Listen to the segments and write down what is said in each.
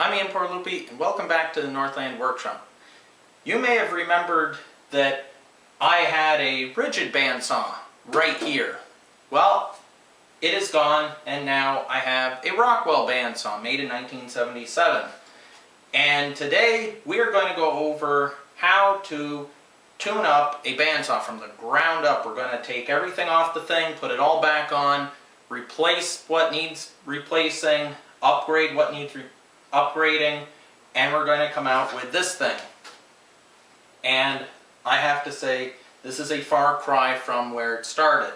I'm Iain and welcome back to the Northland Workshop. You may have remembered that I had a rigid bandsaw right here. Well, it is gone, and now I have a Rockwell bandsaw made in 1977. And today we are going to go over how to tune up a bandsaw from the ground up. We're going to take everything off the thing, put it all back on, replace what needs replacing, upgrade what needs upgrading, and we're going to come out with this thing. And I have to say, this is a far cry from where it started.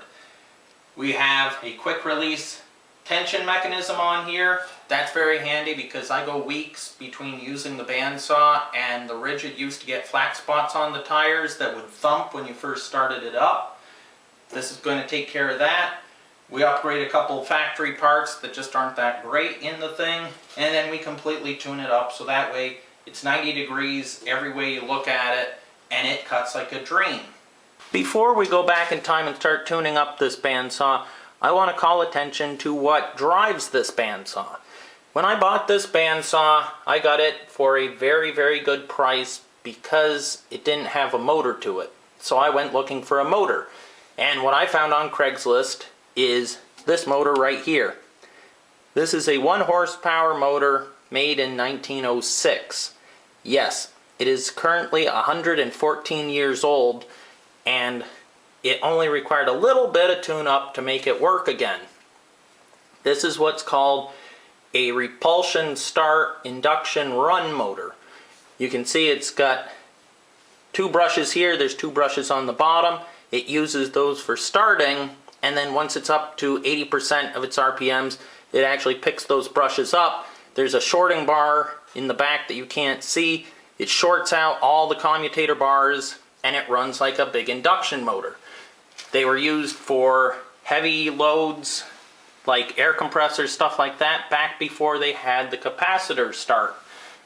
We have a quick release tension mechanism on here. That's very handy because I go weeks between using the bandsaw, and the rigid used to get flat spots on the tires that would thump when you first started it up. This is going to take care of that. We upgrade a couple of factory parts that just aren't that great in the thing, and then we completely tune it up so that way it's 90 degrees every way you look at it, and it cuts like a dream. Before we go back in time and start tuning up this bandsaw, I want to call attention to what drives this bandsaw. When I bought this bandsaw, I got it for a very, very good price because it didn't have a motor to it. So I went looking for a motor, and what I found on Craigslist is this motor right here. This is a 1 horsepower motor made in 1906. Yes, it is currently 114 years old, and it only required a little bit of tune-up to make it work again. This is what's called a repulsion start induction run motor. You can see it's got 2 brushes here, there's 2 brushes on the bottom. It uses those for starting, and then once it's up to 80% of its RPMs, it actually picks those brushes up. There's a shorting bar in the back that you can't see. It shorts out all the commutator bars, and it runs like a big induction motor. They were used for heavy loads, like air compressors, stuff like that, back before they had the capacitor start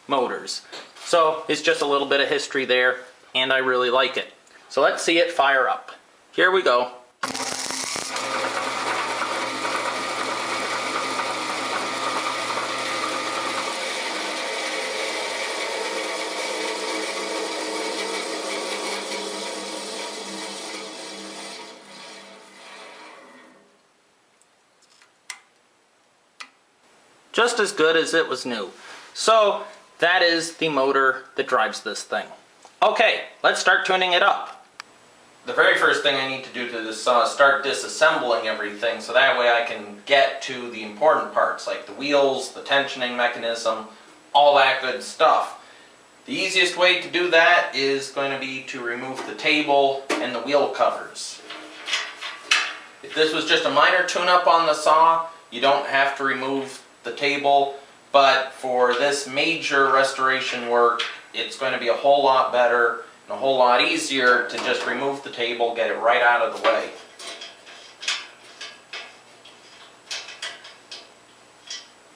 motors. So it's just a little bit of history there, and I really like it. So let's see it fire up. Here we go. Just as good as it was new. So that is the motor that drives this thing. Okay, let's start tuning it up. The very first thing I need to do to this saw is start disassembling everything so that way I can get to the important parts like the wheels, the tensioning mechanism, all that good stuff. The easiest way to do that is going to be to remove the table and the wheel covers. If this was just a minor tune-up on the saw, you don't have to remove the table, but for this major restoration work, it's going to be a whole lot better and a whole lot easier to just remove the table, get it right out of the way.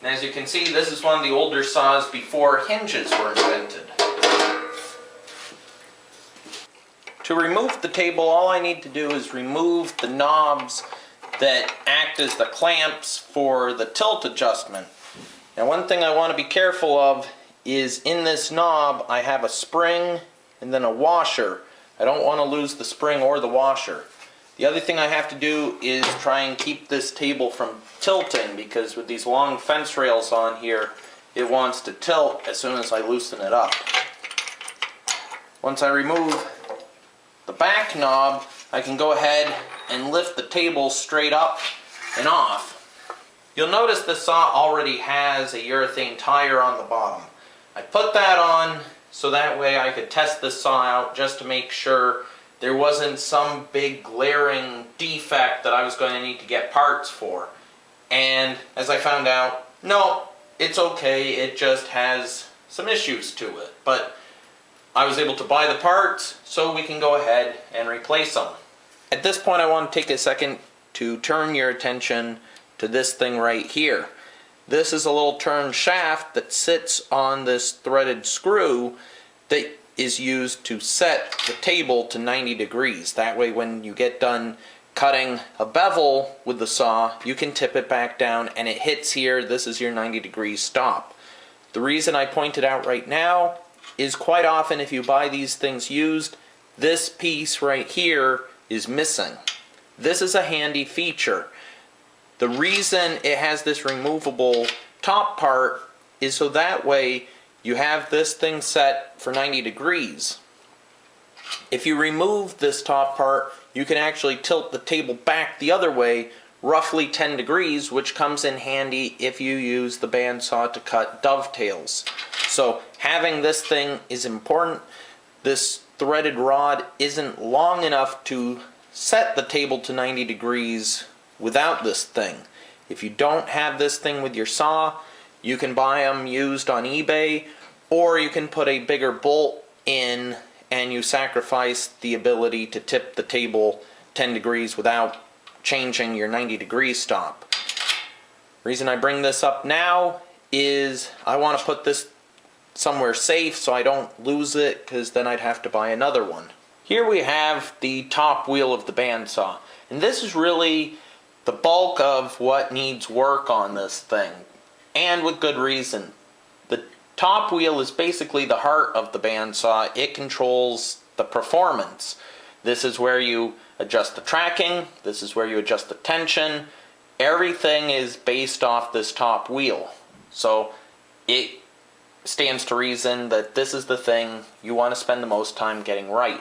And as you can see, this is one of the older saws before hinges were invented. To remove the table, all I need to do is remove the knobs that act as the clamps for the tilt adjustment. Now, one thing I want to be careful of is in this knob I have a spring and then a washer. I don't want to lose the spring or the washer. The other thing I have to do is try and keep this table from tilting, because with these long fence rails on here, it wants to tilt as soon as I loosen it up. Once I remove the back knob, I can go ahead and lift the table straight up and off. You'll notice the saw already has a urethane tire on the bottom. I put that on so that way I could test this saw out just to make sure there wasn't some big glaring defect that I was going to need to get parts for. And as I found out, no, it's okay, it just has some issues to it. But I was able to buy the parts, so we can go ahead and replace them. At this point, I want to take a second to turn your attention to this thing right here. This is a little turn shaft that sits on this threaded screw that is used to set the table to 90 degrees. That way when you get done cutting a bevel with the saw, you can tip it back down and it hits here. This is your 90 degree stop. The reason I point it out right now is quite often if you buy these things used, this piece right here is missing. This is a handy feature. The reason it has this removable top part is so that way you have this thing set for 90 degrees. If you remove this top part, you can actually tilt the table back the other way, roughly 10 degrees, which comes in handy if you use the bandsaw to cut dovetails. So having this thing is important. This threaded rod isn't long enough to set the table to 90 degrees without this thing. If you don't have this thing with your saw, you can buy them used on eBay, or you can put a bigger bolt in and you sacrifice the ability to tip the table 10 degrees without changing your 90 degree stop. Reason I bring this up now is I want to put this somewhere safe so I don't lose it, because then I'd have to buy another one. Here we have the top wheel of the bandsaw, and this is really the bulk of what needs work on this thing, and with good reason. The top wheel is basically the heart of the bandsaw. It controls the performance. This is where you adjust the tracking, this is where you adjust the tension. Everything is based off this top wheel. So it stands to reason that this is the thing you want to spend the most time getting right.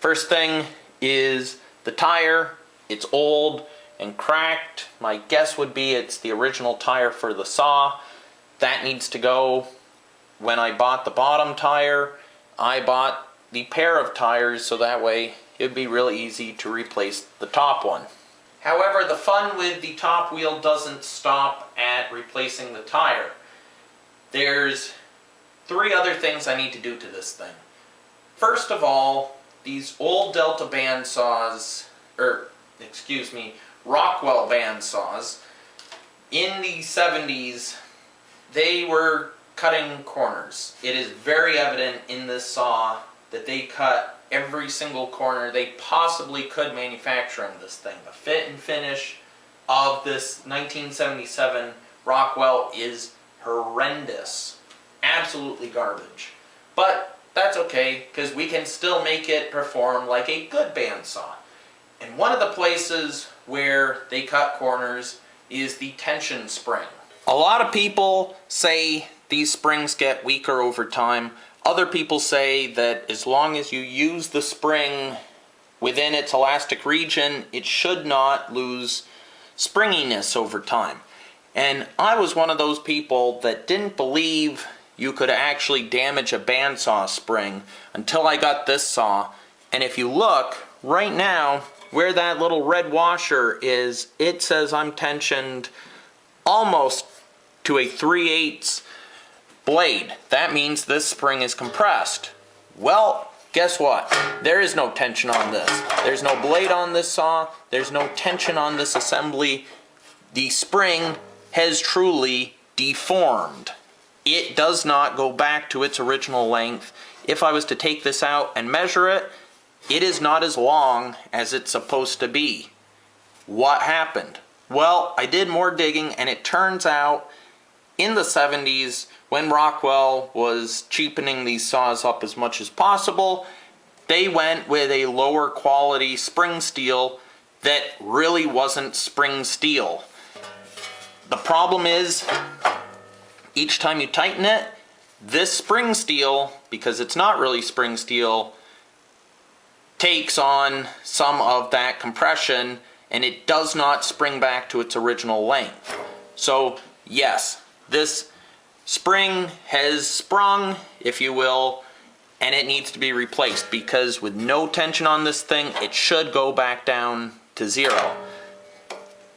First thing is the tire. It's old and cracked. My guess would be it's the original tire for the saw. That needs to go. When I bought the bottom tire, I bought the pair of tires so that way it'd be really easy to replace the top one. However, the fun with the top wheel doesn't stop at replacing the tire. There's 3 other things I need to do to this thing. First of all, these old Delta bandsaws, Rockwell bandsaws, in the 70s, they were cutting corners. It is very evident in this saw that they cut every single corner they possibly could manufacture in this thing. The fit and finish of this 1977 Rockwell is horrendous. Absolutely garbage. But that's okay, because we can still make it perform like a good bandsaw. And one of the places where they cut corners is the tension spring. A lot of people say these springs get weaker over time. Other people say that as long as you use the spring within its elastic region, it should not lose springiness over time. And I was one of those people that didn't believe you could actually damage a bandsaw spring until I got this saw. And if you look right now where that little red washer is, it says I'm tensioned almost to a 3/8 blade. That means this spring is compressed. Well, guess what? There is no tension on this. There's no blade on this saw. There's no tension on this assembly. The spring has truly deformed. It does not go back to its original length. If I was to take this out and measure it, it is not as long as it's supposed to be. What happened? Well, I did more digging, and it turns out in the 70s, when Rockwell was cheapening these saws up as much as possible, they went with a lower quality spring steel that really wasn't spring steel. The problem is, each time you tighten it, this spring steel, because it's not really spring steel, takes on some of that compression, and it does not spring back to its original length. So yes, this spring has sprung, if you will, and it needs to be replaced, because with no tension on this thing, it should go back down to 0.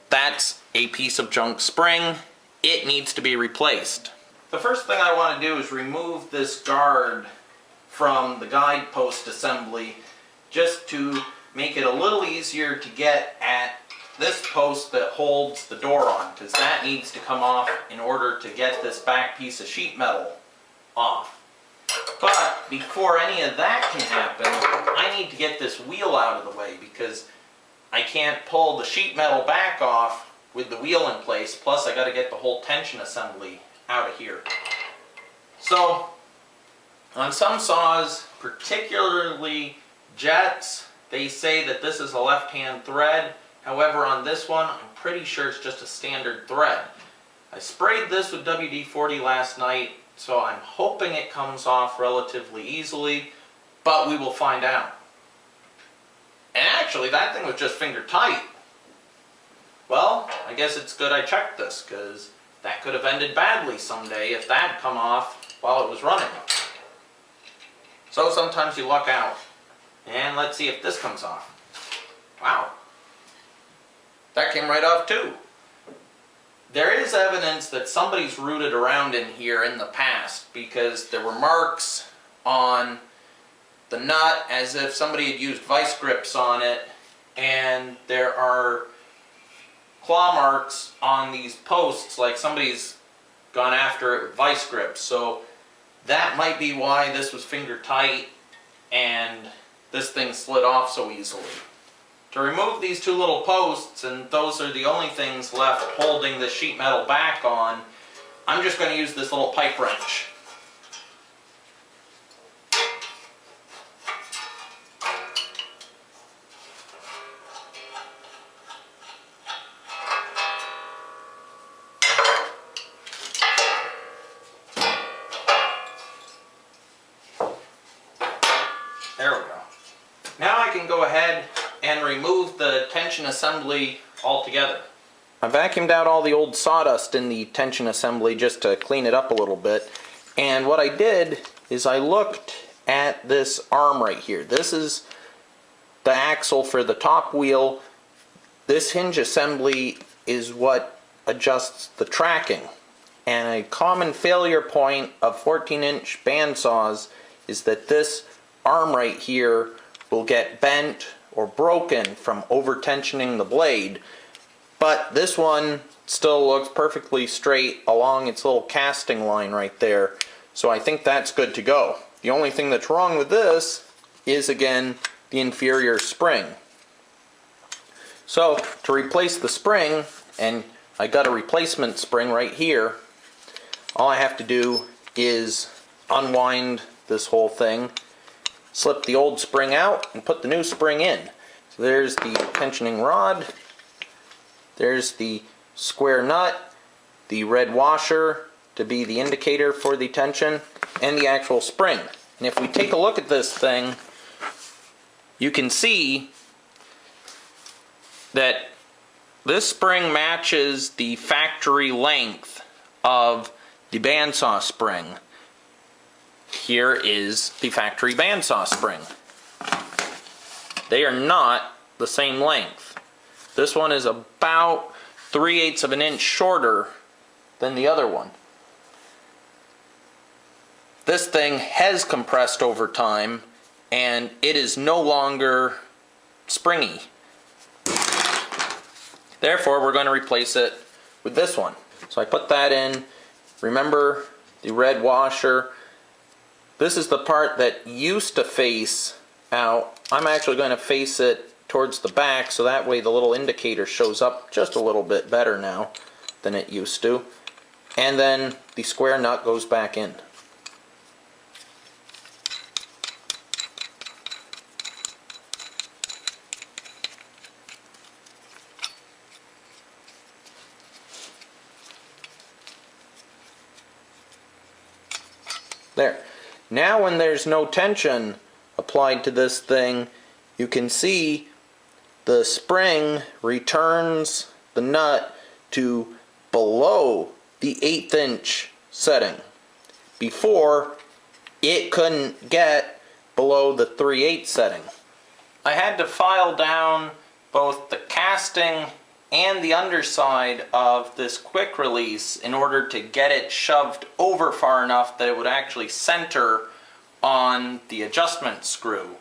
That's a piece of junk spring. It needs to be replaced. The first thing I want to do is remove this guard from the guide post assembly, just to make it a little easier to get at this post that holds the door on, because that needs to come off in order to get this back piece of sheet metal off. But before any of that can happen, I need to get this wheel out of the way, because I can't pull the sheet metal back off with the wheel in place, plus I got to get the whole tension assembly out of here. So, on some saws, particularly jets, they say that this is a left-hand thread. However, on this one, I'm pretty sure it's just a standard thread. I sprayed this with WD-40 last night, so I'm hoping it comes off relatively easily, but we will find out. And actually, that thing was just finger tight. Well, I guess it's good I checked this, because that could have ended badly someday if that had come off while it was running. So sometimes you luck out. And let's see if this comes off. Wow. That came right off too. There is evidence that somebody's rooted around in here in the past, because there were marks on the nut as if somebody had used vice grips on it, and there are claw marks on these posts like somebody's gone after it with vice grips. So that might be why this was finger tight and this thing slid off so easily. To remove these two little posts, and those are the only things left holding the sheet metal back on, I'm just going to use this little pipe wrench. There we go. Now I can go ahead and remove the tension assembly altogether. I vacuumed out all the old sawdust in the tension assembly just to clean it up a little bit. And what I did is I looked at this arm right here. This is the axle for the top wheel. This hinge assembly is what adjusts the tracking. And a common failure point of 14-inch bandsaws is that this arm right here will get bent or broken from over-tensioning the blade, but this one still looks perfectly straight along its little casting line right there, so I think that's good to go. The only thing that's wrong with this is, again, the inferior spring. So to replace the spring, and I got a replacement spring right here, all I have to do is unwind this whole thing, slip the old spring out, and put the new spring in. So there's the tensioning rod, there's the square nut, the red washer to be the indicator for the tension, and the actual spring. And if we take a look at this thing, you can see that this spring matches the factory length of the bandsaw spring. Here is the factory bandsaw spring. They are not the same length. This one is about 3/8 of an inch shorter than the other one. This thing has compressed over time and it is no longer springy. Therefore, we're going to replace it with this one. So I put that in. Remember the red washer. This is the part that used to face out. I'm actually going to face it towards the back, so that way the little indicator shows up just a little bit better now than it used to. And then the square nut goes back in. There. Now when there's no tension applied to this thing, you can see the spring returns the nut to below the 1/8 inch setting. Before, it couldn't get below the 3/8 setting. I had to file down both the casting and the underside of this quick release in order to get it shoved over far enough that it would actually center on the adjustment screw.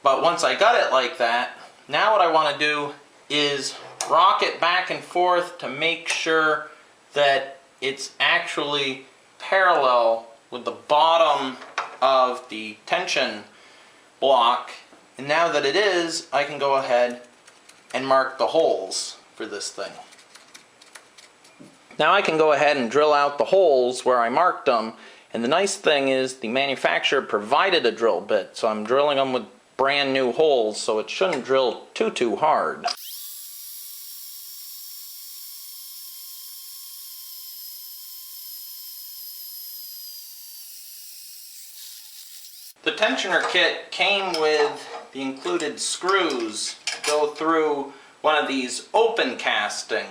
But once I got it like that, now what I want to do is rock it back and forth to make sure that it's actually parallel with the bottom of the tension block. And now that it is, I can go ahead and mark the holes for this thing. Now I can go ahead and drill out the holes where I marked them, And the nice thing is the manufacturer provided a drill bit, so I'm drilling them with brand new holes, so it shouldn't drill too hard. The tensioner kit came with the included screws to go through one of these open casting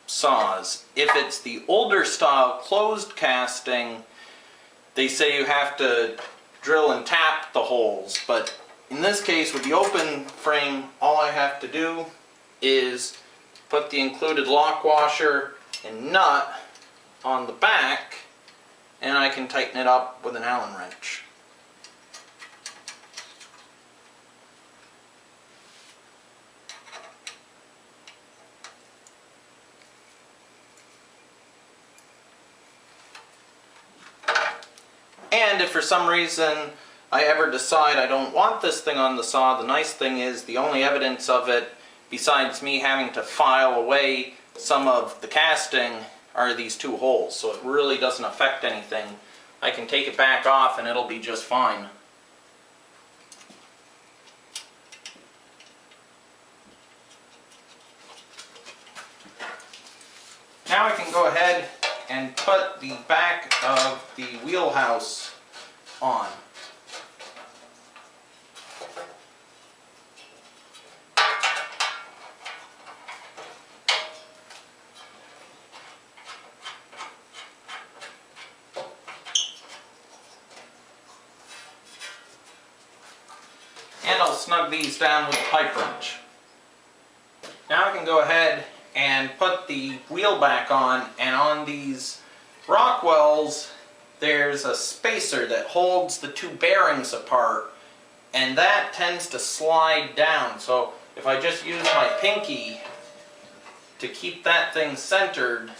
saws. If it's the older style closed casting, they say you have to drill and tap the holes, but in this case with the open frame, all I have to do is put the included lock washer and nut on the back, and I can tighten it up with an Allen wrench. And if for some reason I ever decide I don't want this thing on the saw, the nice thing is the only evidence of it, besides me having to file away some of the casting, are these two holes. So it really doesn't affect anything. I can take it back off and it'll be just fine. Now I can go ahead and put the back of the wheelhouse on. And I'll snug these down with a pipe wrench. Now I can go ahead and put the wheel back on, and on these Rockwells there's a spacer that holds the two bearings apart, and that tends to slide down. So if I just use my pinky to keep that thing centered,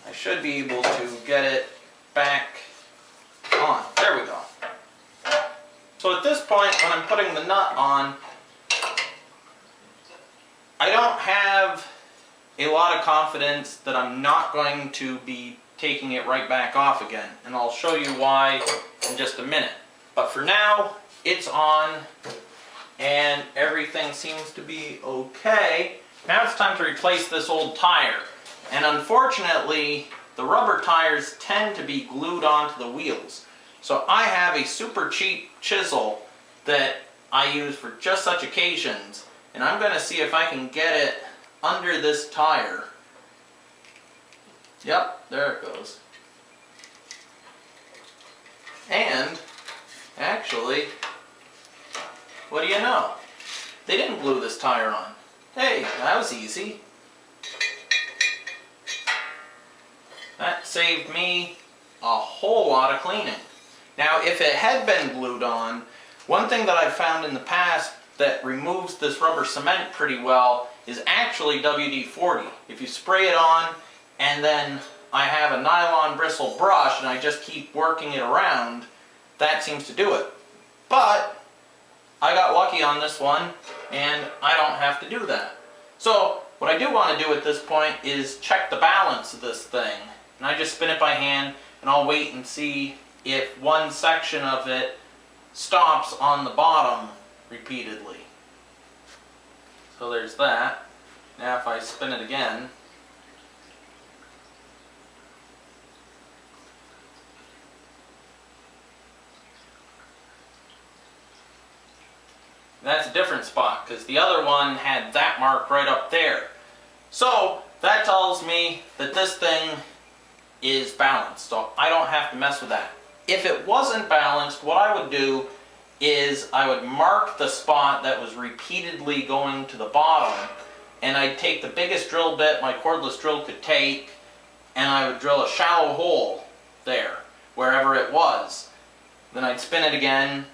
I should be able to get it back on. There we go. So at this point, when I'm putting the nut on, I don't have a lot of confidence that I'm not going to be taking it right back off again, and I'll show you why in just a minute. But for now, it's on and everything seems to be okay. Now it's time to replace this old tire, and unfortunately the rubber tires tend to be glued onto the wheels. So I have a super cheap chisel that I use for just such occasions, and I'm going to see if I can get it under this tire. Yep, there it goes. And actually, what do you know? They didn't glue this tire on. Hey, that was easy. That saved me a whole lot of cleaning. Now, if it had been glued on, one thing that I've found in the past that removes this rubber cement pretty well is actually WD-40. If you spray it on and then I have a nylon bristle brush and I just keep working it around, that seems to do it. But I got lucky on this one and I don't have to do that. So what I do want to do at this point is check the balance of this thing. And I just spin it by hand and I'll wait and see if one section of it stops on the bottom repeatedly. So there's that. Now if I spin it again, that's a different spot because the other one had that mark right up there. So that tells me that this thing is balanced, so I don't have to mess with that. If it wasn't balanced, what I would do is I would mark the spot that was repeatedly going to the bottom, and I'd take the biggest drill bit my cordless drill could take, and I would drill a shallow hole there, wherever it was. Then I'd spin it again,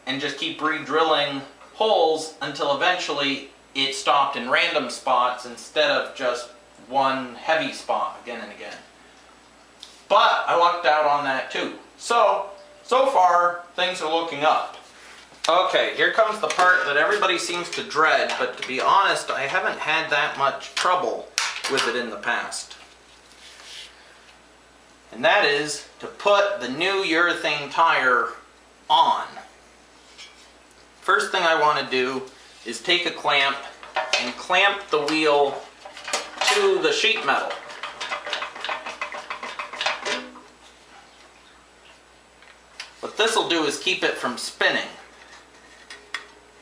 and just keep re-drilling holes until eventually it stopped in random spots instead of just one heavy spot again and again. But I lucked out on that too. So far, things are looking up. Okay, here comes the part that everybody seems to dread, but to be honest, I haven't had that much trouble with it in the past. and that is to put the new urethane tire on. First thing I want to do is take a clamp and clamp the wheel to the sheet metal. What this will do is keep it from spinning.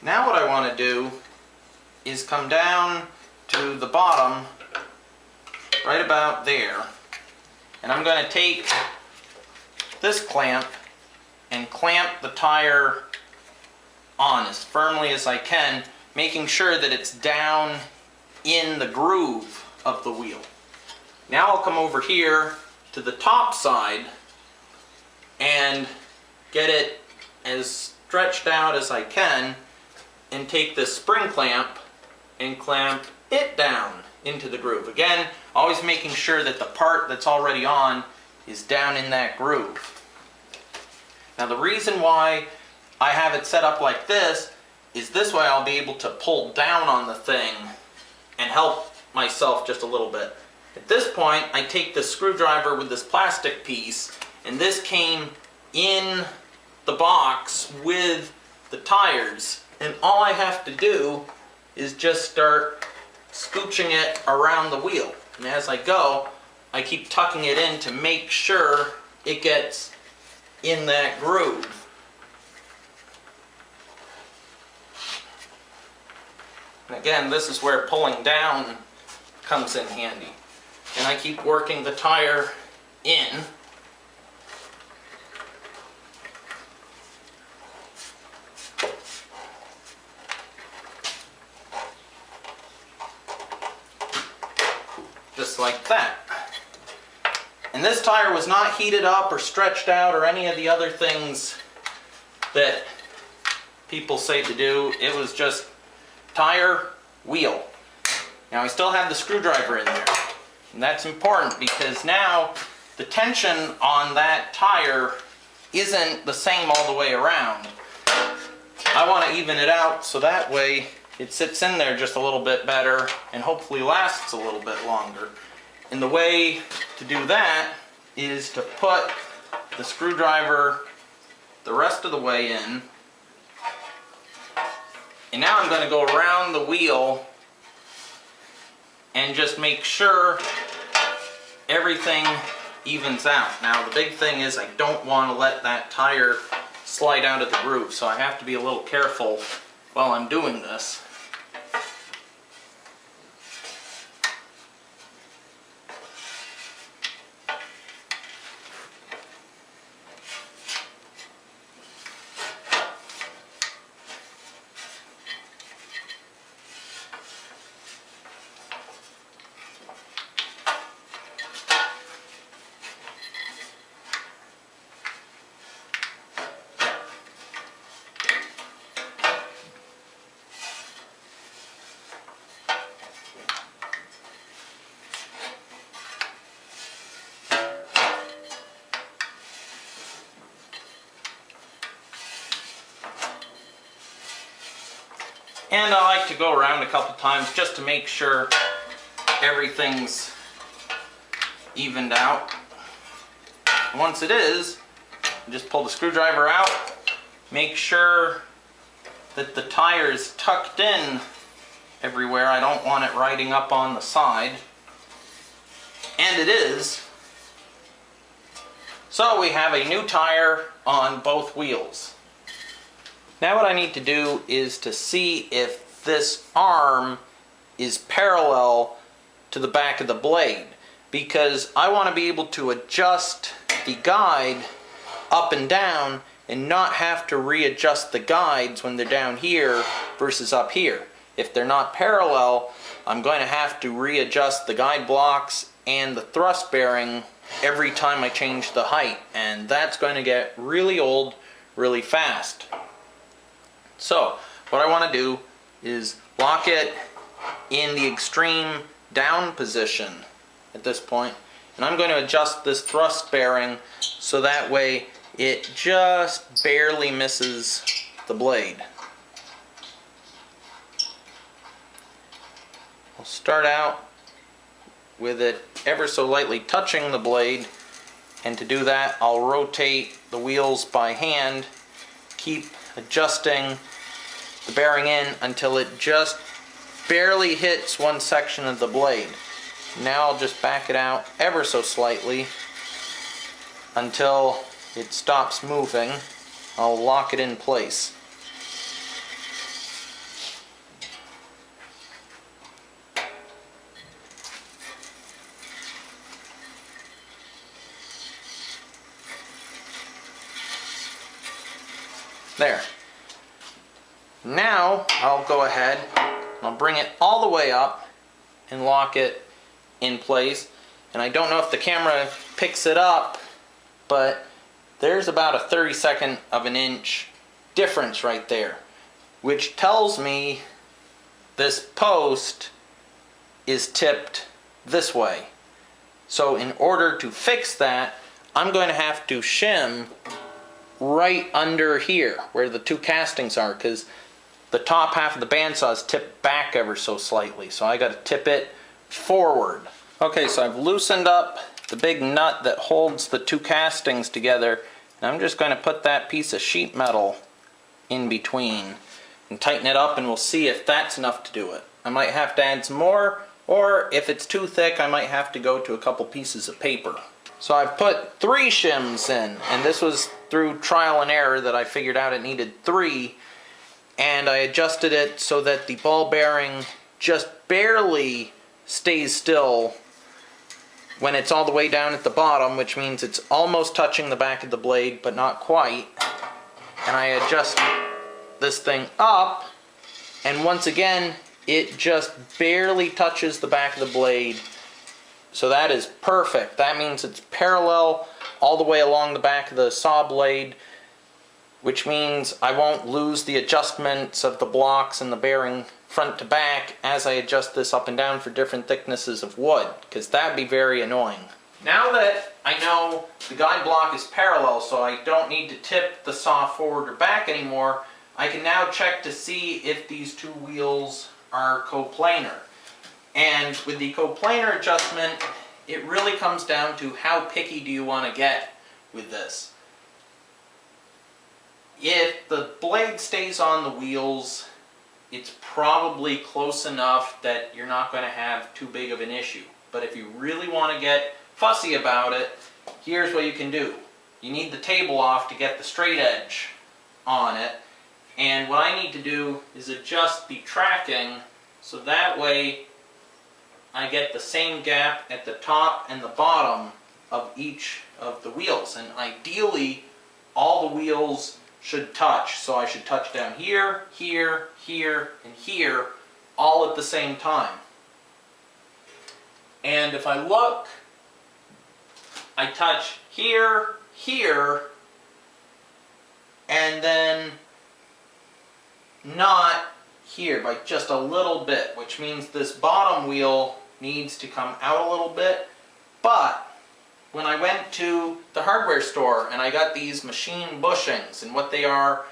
Now what I want to do is come down to the bottom, right about there, and I'm going to take this clamp and clamp the tire on as firmly as I can, making sure that it's down in the groove of the wheel. Now I'll come over here to the top side and get it as stretched out as I can, and take this spring clamp and clamp it down into the groove. Again, always making sure that the part that's already on is down in that groove. Now the reason why I have it set up like this is this way I'll be able to pull down on the thing and help myself just a little bit. At this point, I take the screwdriver with this plastic piece, and this came in the box with the tires, and all I have to do is just start scooching it around the wheel. And as I go, I keep tucking it in to make sure it gets in that groove. And again, this is where pulling down comes in handy. And I keep working the tire in. Just like that. And this tire was not heated up or stretched out or any of the other things that people say to do. It was just tire, wheel. Now I still have the screwdriver in there. And that's important because now the tension on that tire isn't the same all the way around. I want to even it out so that way it sits in there just a little bit better and hopefully lasts a little bit longer. And the way to do that is to put the screwdriver the rest of the way in. And now I'm going to go around the wheel and just make sure everything evens out. Now the big thing is I don't want to let that tire slide out of the groove, so I have to be a little careful while I'm doing this. And I like to go around a couple times just to make sure everything's evened out. Once it is, just pull the screwdriver out, make sure that the tire is tucked in everywhere. I don't want it riding up on the side. And it is. So we have a new tire on both wheels. Now what I need to do is to see if this arm is parallel to the back of the blade, because I want to be able to adjust the guide up and down and not have to readjust the guides when they're down here versus up here. If they're not parallel, I'm going to have to readjust the guide blocks and the thrust bearing every time I change the height, and that's going to get really old really fast. So what I want to do is lock it in the extreme down position at this point, and I'm going to adjust this thrust bearing so that way it just barely misses the blade. I'll start out with it ever so lightly touching the blade, And to do that, I'll rotate the wheels by hand, keep adjusting the bearing in until it just barely hits one section of the blade. Now I'll just back it out ever so slightly until it stops moving. I'll lock it in place. There. Now I'll go ahead, I'll bring it all the way up and lock it in place. And I don't know if the camera picks it up, but there's about a 32nd of an inch difference right there, which tells me this post is tipped this way. So in order to fix that, I'm going to have to shim right under here where the two castings are, because the top half of the bandsaw is tipped back ever so slightly, so I got to tip it forward. Okay, so I've loosened up the big nut that holds the two castings together, and I'm just going to put that piece of sheet metal in between and tighten it up, and we'll see if that's enough to do it. I might have to add some more, or if it's too thick I might have to go to a couple pieces of paper. So I've put 3 shims in, and this was through trial and error that I figured out it needed 3, and I adjusted it so that the ball bearing just barely stays still when it's all the way down at the bottom, which means it's almost touching the back of the blade but not quite. And I adjust this thing up, and once again it just barely touches the back of the blade. So that is perfect. That means it's parallel all the way along the back of the saw blade, which means I won't lose the adjustments of the blocks and the bearing front to back as I adjust this up and down for different thicknesses of wood, because that'd be very annoying. Now that I know the guide block is parallel, so I don't need to tip the saw forward or back anymore, I can now check to see if these two wheels are coplanar. And with the coplanar adjustment, it really comes down to how picky do you want to get with this. If the blade stays on the wheels, it's probably close enough that you're not going to have too big of an issue. But if you really want to get fussy about it, here's what you can do. You need the table off to get the straight edge on it. And what I need to do is adjust the tracking so that way I get the same gap at the top and the bottom of each of the wheels. And ideally, all the wheels should touch. So I should touch down here, here, here, and here, all at the same time. And if I look, I touch here, here, and then not here by just a little bit, which means this bottom wheel needs to come out a little bit. But when I went to the hardware store and I got these machine bushings, and what they are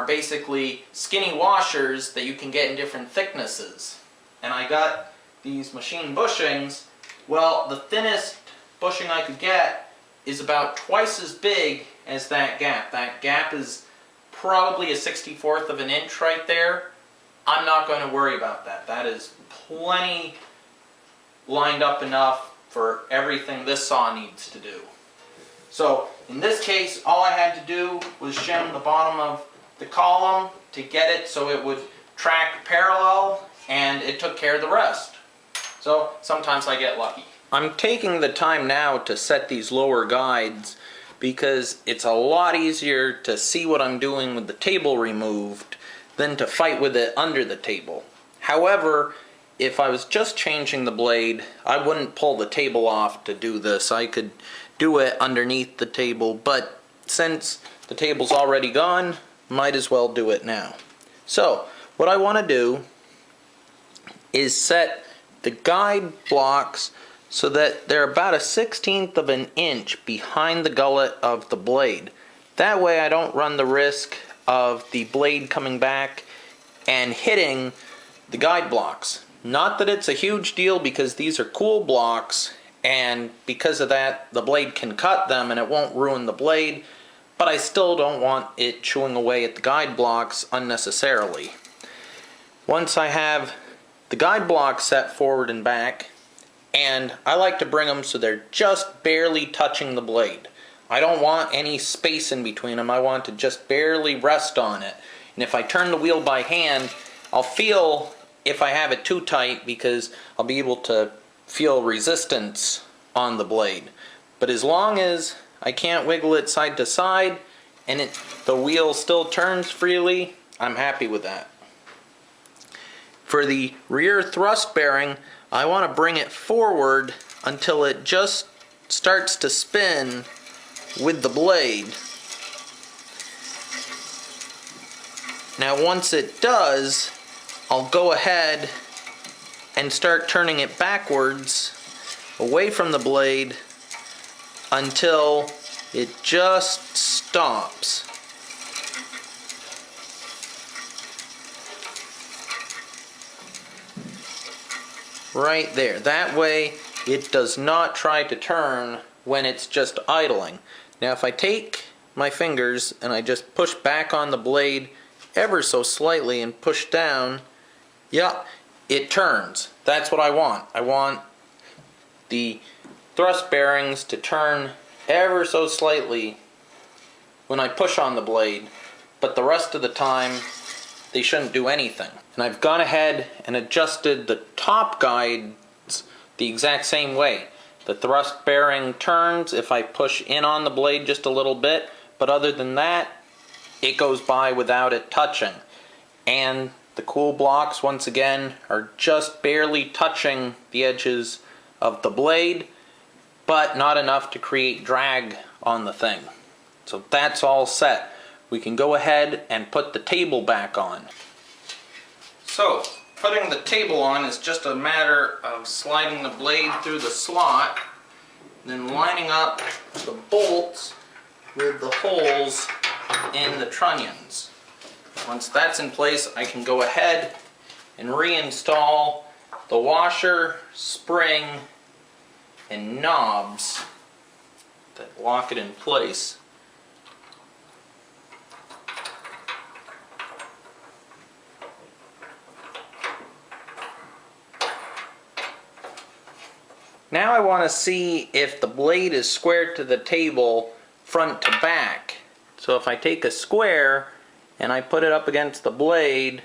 basically skinny washers that you can get in different thicknesses. And I got these machine bushings. Well, the thinnest bushing I could get is about twice as big as that gap. That gap is probably a 64th of an inch right there. I'm not going to worry about that. That is plenty lined up enough for everything this saw needs to do. So in this case, all I had to do was shim the bottom of the column to get it so it would track parallel, and it took care of the rest. So sometimes I get lucky. I'm taking the time now to set these lower guides because it's a lot easier to see what I'm doing with the table removed than to fight with it under the table. However, if I was just changing the blade, I wouldn't pull the table off to do this. I could do it underneath the table, but since the table's already gone, might as well do it now. So, what I want to do is set the guide blocks so that they're about a 1/16 of an inch behind the gullet of the blade. That way I don't run the risk of the blade coming back and hitting the guide blocks. Not that it's a huge deal because these are cool blocks and because of that the blade can cut them and it won't ruin the blade, but I still don't want it chewing away at the guide blocks unnecessarily. Once I have the guide blocks set forward and back, and I like to bring them so they're just barely touching the blade. I don't want any space in between them. I want to just barely rest on it. And if I turn the wheel by hand, I'll feel if I have it too tight because I'll be able to feel resistance on the blade. But as long as I can't wiggle it side to side and the wheel still turns freely, I'm happy with that. For the rear thrust bearing, I want to bring it forward until it just starts to spin with the blade. Now once it does, I'll go ahead and start turning it backwards away from the blade until it just stops. Right there. That way it does not try to turn when it's just idling. Now if I take my fingers and I just push back on the blade ever so slightly and push down, yeah, it turns. That's what I want. I want the thrust bearings to turn ever so slightly when I push on the blade, but the rest of the time they shouldn't do anything. And I've gone ahead and adjusted the top guides the exact same way. The thrust bearing turns if I push in on the blade just a little bit, but other than that, it goes by without it touching. And the cool blocks, once again, are just barely touching the edges of the blade, but not enough to create drag on the thing. So that's all set. We can go ahead and put the table back on. So, putting the table on is just a matter of sliding the blade through the slot, then lining up the bolts with the holes in the trunnions. Once that's in place, I can go ahead and reinstall the washer, spring, and knobs that lock it in place. Now I want to see if the blade is squared to the table front to back. So if I take a square and I put it up against the blade,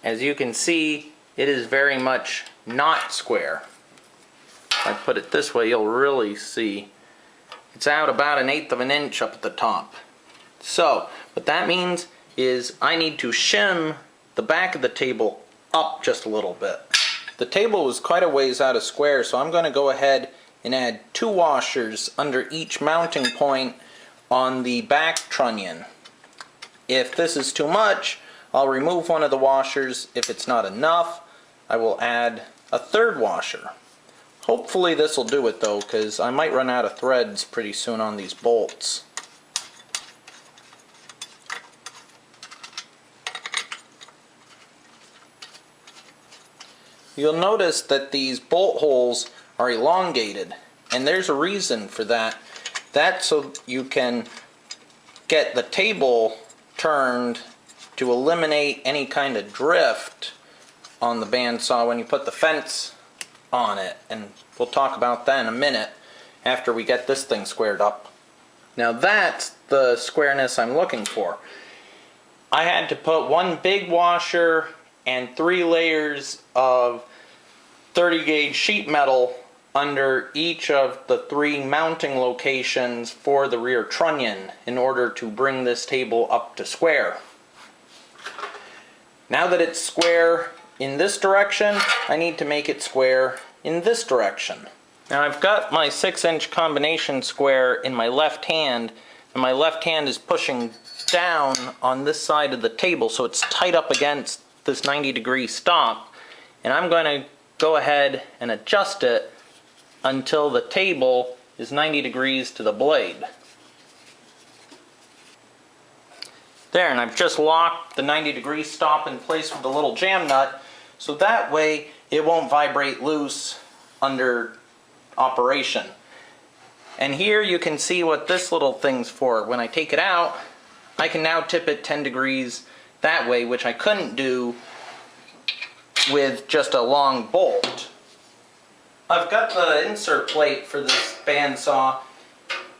as you can see, it is very much not square. If I put it this way, you'll really see it's out about 1/8 of an inch up at the top. So what that means is I need to shim the back of the table up just a little bit. The table was quite a ways out of square, so I'm going to go ahead and add 2 washers under each mounting point on the back trunnion. If this is too much, I'll remove one of the washers. If it's not enough, I will add a 3rd washer. Hopefully this will do it though, because I might run out of threads pretty soon on these bolts. You'll notice that these bolt holes are elongated, and there's a reason for that. That's so you can get the table turned to eliminate any kind of drift on the bandsaw when you put the fence on it, and we'll talk about that in a minute after we get this thing squared up. Now that's the squareness I'm looking for. I had to put 1 big washer and 3 layers of 30 gauge sheet metal under each of the 3 mounting locations for the rear trunnion in order to bring this table up to square. Now that it's square in this direction, I need to make it square in this direction. Now I've got my 6-inch combination square in my left hand, and my left hand is pushing down on this side of the table so it's tight up against this 90-degree stop, and I'm going to go ahead and adjust it until the table is 90 degrees to the blade. There, and I've just locked the 90-degree stop in place with the little jam nut, so that way it won't vibrate loose under operation. And here you can see what this little thing's for. When I take it out, I can now tip it 10 degrees that way, which I couldn't do with just a long bolt. I've got the insert plate for this bandsaw,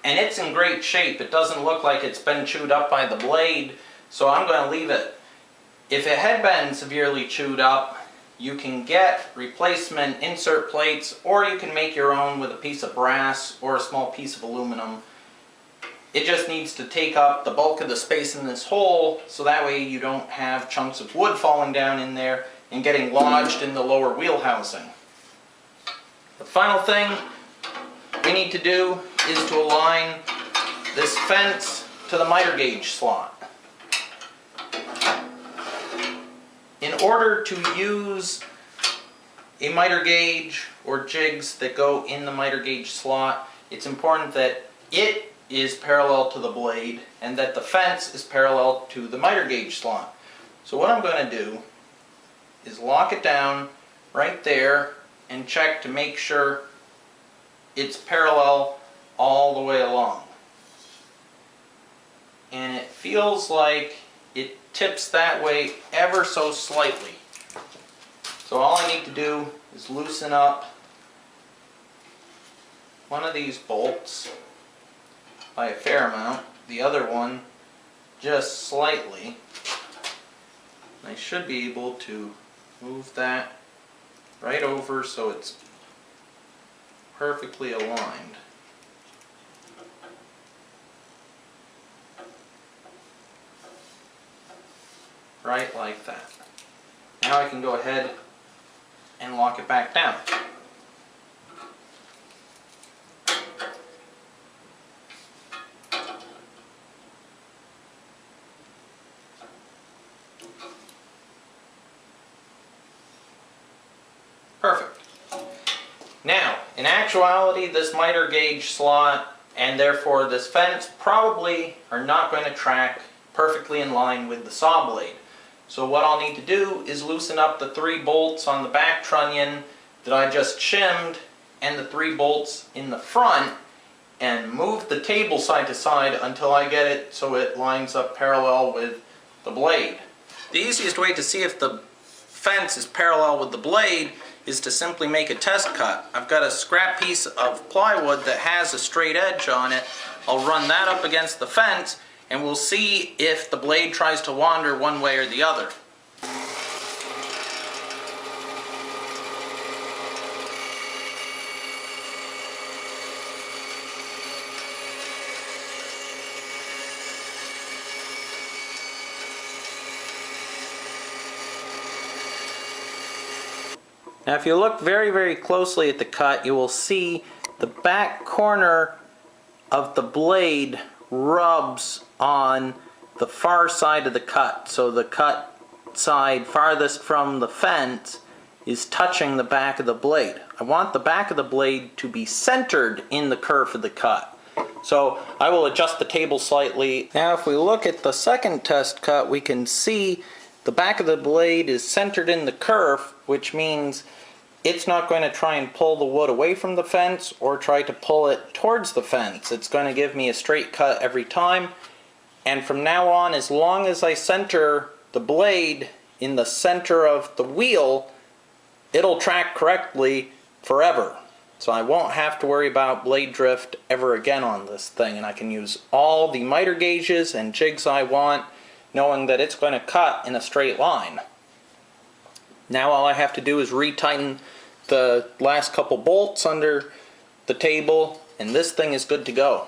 and it's in great shape. It doesn't look like it's been chewed up by the blade, so I'm going to leave it. If it had been severely chewed up, you can get replacement insert plates, or you can make your own with a piece of brass or a small piece of aluminum. It just needs to take up the bulk of the space in this hole, so that way you don't have chunks of wood falling down in there and getting lodged in the lower wheel housing. The final thing we need to do is to align this fence to the miter gauge slot. In order to use a miter gauge or jigs that go in the miter gauge slot, it's important that it is parallel to the blade and that the fence is parallel to the miter gauge slot. So what I'm going to do is lock it down right there and check to make sure it's parallel all the way along. And it feels like it tips that way ever so slightly. So all I need to do is loosen up one of these bolts by a fair amount, the other one just slightly. I should be able to move that right over so it's perfectly aligned. Right like that. Now I can go ahead and lock it back down. Perfect. Now, in actuality, this miter gauge slot and therefore this fence probably are not going to track perfectly in line with the saw blade. So what I'll need to do is loosen up the 3 bolts on the back trunnion that I just shimmed and the 3 bolts in the front and move the table side to side until I get it so it lines up parallel with the blade. The easiest way to see if the fence is parallel with the blade is to simply make a test cut. I've got a scrap piece of plywood that has a straight edge on it. I'll run that up against the fence and we'll see if the blade tries to wander one way or the other. Now if you look very, very closely at the cut, you will see the back corner of the blade rubs on the far side of the cut. So the cut side farthest from the fence is touching the back of the blade. I want the back of the blade to be centered in the curve of the cut. So I will adjust the table slightly. Now if we look at the second test cut, we can see the back of the blade is centered in the curve, which means it's not going to try and pull the wood away from the fence or try to pull it towards the fence. It's going to give me a straight cut every time. And from now on, as long as I center the blade in the center of the wheel, it'll track correctly forever. So I won't have to worry about blade drift ever again on this thing, and I can use all the miter gauges and jigs I want, knowing that it's going to cut in a straight line. Now all I have to do is retighten the last couple bolts under the table, and this thing is good to go.